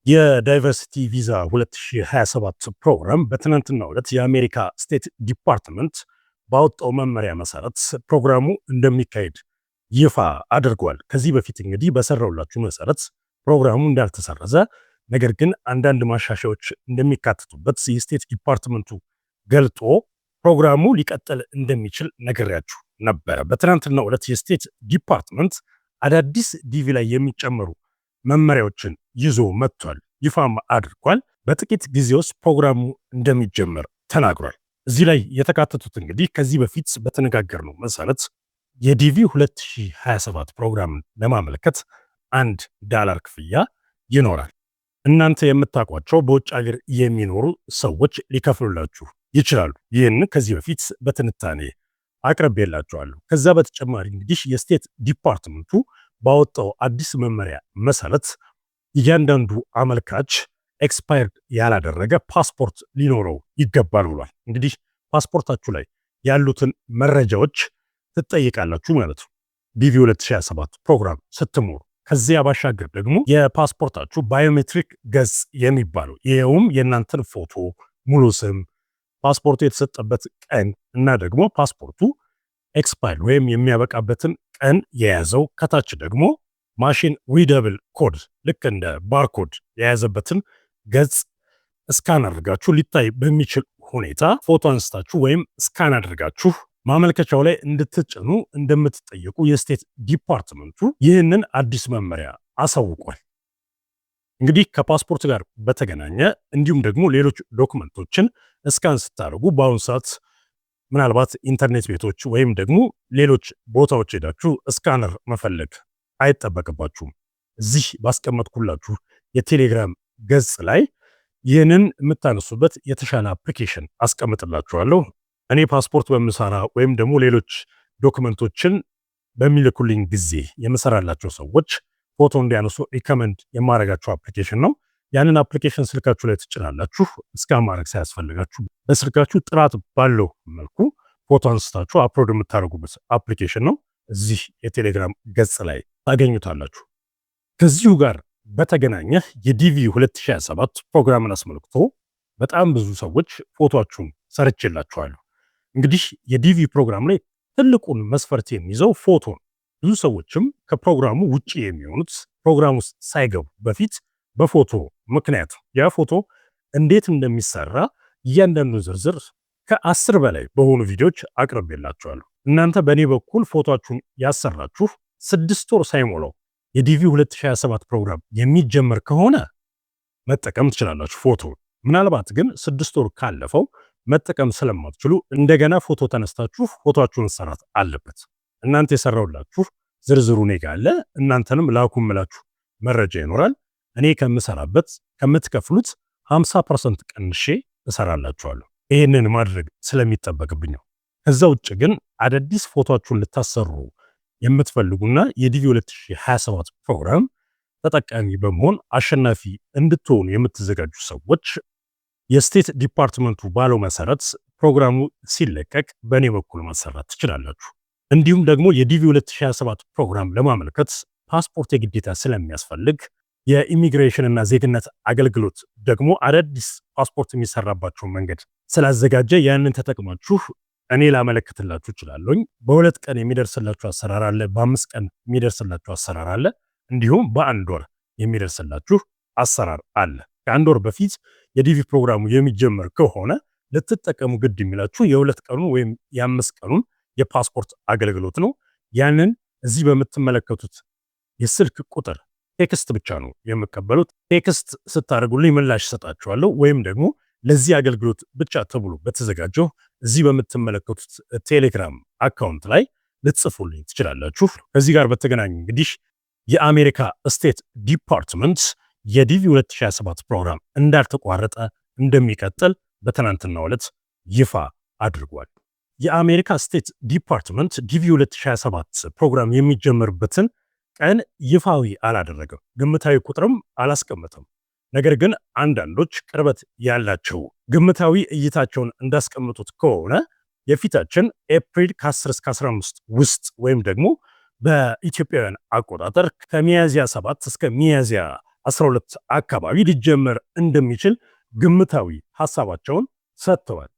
የዳይቨርሲቲ ቪዛ 2027 ፕሮግራም በትናንትናው ዕለት የአሜሪካ ስቴት ዲፓርትመንት ባወጣው መመሪያ መሰረት ፕሮግራሙ እንደሚካሄድ ይፋ አድርጓል። ከዚህ በፊት እንግዲህ በሰራውላችሁ መሰረት ፕሮግራሙ እንዳልተሰረዘ ነገር ግን አንዳንድ ማሻሻያዎች እንደሚካተቱበት የስቴት ዲፓርትመንቱ ገልጦ ፕሮግራሙ ሊቀጥል እንደሚችል ነግሬያችሁ ነበረ። በትናንትናው ዕለት የስቴት ዲፓርትመንት አዳዲስ ዲቪ ላይ የሚጨመሩ መመሪያዎችን ይዞ መጥቷል፣ ይፋም አድርጓል። በጥቂት ጊዜ ውስጥ ፕሮግራሙ እንደሚጀመር ተናግሯል። እዚህ ላይ የተካተቱት እንግዲህ ከዚህ በፊት በተነጋገርነው መሰረት የዲቪ 2027 ፕሮግራምን ለማመልከት $1 ክፍያ ይኖራል። እናንተ የምታውቋቸው በውጭ ሀገር የሚኖሩ ሰዎች ሊከፍሉላችሁ ይችላሉ። ይህን ከዚህ በፊት በትንታኔ አቅርቤላችኋለሁ። ከዛ በተጨማሪ እንግዲህ የስቴት ዲፓርትመንቱ ባወጣው አዲስ መመሪያ መሰረት እያንዳንዱ አመልካች ኤክስፓየርድ ያላደረገ ፓስፖርት ሊኖረው ይገባል ብሏል። እንግዲህ ፓስፖርታችሁ ላይ ያሉትን መረጃዎች ትጠይቃላችሁ ማለት ነው ዲቪ 2027 ፕሮግራም ስትሞሩ። ከዚያ ባሻገር ደግሞ የፓስፖርታችሁ ባዮሜትሪክ ገጽ የሚባለው ይኸውም የእናንተን ፎቶ፣ ሙሉ ስም፣ ፓስፖርቱ የተሰጠበት ቀን እና ደግሞ ፓስፖርቱ ኤክስፓየር ወይም የሚያበቃበትን ቀን የያዘው ከታች ደግሞ ማሽን ሪደብል ኮድ ልክ እንደ ባርኮድ የያዘበትን ገጽ ስካን አድርጋችሁ ሊታይ በሚችል ሁኔታ ፎቶ አንስታችሁ ወይም ስካን አድርጋችሁ ማመልከቻው ላይ እንድትጭኑ እንደምትጠየቁ የስቴት ዲፓርትመንቱ ይህንን አዲስ መመሪያ አሳውቋል። እንግዲህ ከፓስፖርት ጋር በተገናኘ እንዲሁም ደግሞ ሌሎች ዶክመንቶችን ስካን ስታደርጉ በአሁኑ ሰዓት ምናልባት ኢንተርኔት ቤቶች ወይም ደግሞ ሌሎች ቦታዎች ሄዳችሁ ስካነር መፈለግ አይጠበቅባችሁም። እዚህ ባስቀመጥኩላችሁ የቴሌግራም ገጽ ላይ ይህንን የምታነሱበት የተሻለ አፕሊኬሽን አስቀምጥላችኋለሁ። እኔ ፓስፖርት በምሰራ ወይም ደግሞ ሌሎች ዶክመንቶችን በሚልኩልኝ ጊዜ የምሰራላቸው ሰዎች ፎቶ እንዲያነሱ ሪከመንድ የማረጋቸው አፕሊኬሽን ነው። ያንን አፕሊኬሽን ስልካችሁ ላይ ትጭናላችሁ። እስካን ማድረግ ሳያስፈልጋችሁ በስልካችሁ ጥራት ባለው መልኩ ፎቶ አንስታችሁ አፕሎድ የምታደርጉበት አፕሊኬሽን ነው። እዚህ የቴሌግራም ገጽ ላይ ታገኙታላችሁ። ከዚሁ ጋር በተገናኘ የዲቪ 2027 ፕሮግራምን አስመልክቶ በጣም ብዙ ሰዎች ፎቶአችሁን ሰርቼላችኋለሁ። እንግዲህ የዲቪ ፕሮግራም ላይ ትልቁን መስፈርት የሚይዘው ፎቶ ነው። ብዙ ሰዎችም ከፕሮግራሙ ውጪ የሚሆኑት ፕሮግራም ውስጥ ሳይገቡ በፊት በፎቶ ምክንያት ያ ፎቶ እንዴት እንደሚሰራ እያንዳንዱ ዝርዝር ከ10 በላይ በሆኑ ቪዲዮዎች አቅርቤላችኋለሁ። እናንተ በእኔ በኩል ፎቶአችሁን ያሰራችሁ 6 ወር ሳይሞላው የዲቪ 2027 ፕሮግራም የሚጀመር ከሆነ መጠቀም ትችላላችሁ ፎቶ። ምናልባት ግን 6 ወር ካለፈው መጠቀም ስለማትችሉ እንደገና ፎቶ ተነስታችሁ ፎቶአችሁን ሰራት አለበት። እናንተ የሰራውላችሁ ዝርዝሩ እኔ ጋር አለ። እናንተንም ላኩም ምላችሁ መረጃ ይኖራል። እኔ ከምሰራበት ከምትከፍሉት 50% ቀንሼ እሰራላችኋለሁ። ይህንን ማድረግ ስለሚጠበቅብኝ ነው። ከዛ ውጭ ግን አዳዲስ ፎቶአችሁን ልታሰሩ የምትፈልጉና የዲቪ 2027 ፕሮግራም ተጠቃሚ በመሆን አሸናፊ እንድትሆኑ የምትዘጋጁ ሰዎች የስቴት ዲፓርትመንቱ ባለው መሰረት ፕሮግራሙ ሲለቀቅ በእኔ በኩል ማሰራት ትችላላችሁ። እንዲሁም ደግሞ የዲቪ 2027 ፕሮግራም ለማመልከት ፓስፖርት የግዴታ ስለሚያስፈልግ የኢሚግሬሽን እና ዜግነት አገልግሎት ደግሞ አዳዲስ ፓስፖርት የሚሰራባቸውን መንገድ ስላዘጋጀ ያንን ተጠቅማችሁ እኔ ላመለክትላችሁ እችላለሁ። በ2 ቀን የሚደርስላችሁ አሰራር አለ፣ በ5 ቀን የሚደርስላችሁ አሰራር አለ፣ እንዲሁም በ1 ወር የሚደርስላችሁ አሰራር አለ። ከ1 ወር በፊት የዲቪ ፕሮግራሙ የሚጀምር ከሆነ ልትጠቀሙ ግድ የሚላችሁ የ2 ቀኑን ወይም የ5 ቀኑን የፓስፖርት አገልግሎት ነው። ያንን እዚህ በምትመለከቱት የስልክ ቁጥር ቴክስት ብቻ ነው የምቀበሉት። ቴክስት ስታደርጉልኝ ምላሽ ሰጣችኋለሁ፣ ወይም ደግሞ ለዚህ አገልግሎት ብቻ ተብሎ በተዘጋጀው እዚህ በምትመለከቱት ቴሌግራም አካውንት ላይ ልትጽፉልኝ ትችላላችሁ። ከዚህ ጋር በተገናኘ እንግዲህ የአሜሪካ ስቴት ዲፓርትመንት የዲቪ 2027 ፕሮግራም እንዳልተቋረጠ እንደሚቀጥል በትናንትናው ዕለት ይፋ አድርጓል። የአሜሪካ ስቴት ዲፓርትመንት ዲቪ 2027 ፕሮግራም የሚጀምርበትን ቀን ይፋዊ አላደረገም፣ ግምታዊ ቁጥርም አላስቀመጠም። ነገር ግን አንዳንዶች ቅርበት ያላቸው ግምታዊ እይታቸውን እንዳስቀምጡት ከሆነ የፊታችን ኤፕሪል ከ10 እስከ 15 ውስጥ ወይም ደግሞ በኢትዮጵያውያን አቆጣጠር ከሚያዚያ 7 እስከ ሚያዚያ 12 አካባቢ ሊጀመር እንደሚችል ግምታዊ ሐሳባቸውን ሰጥተዋል።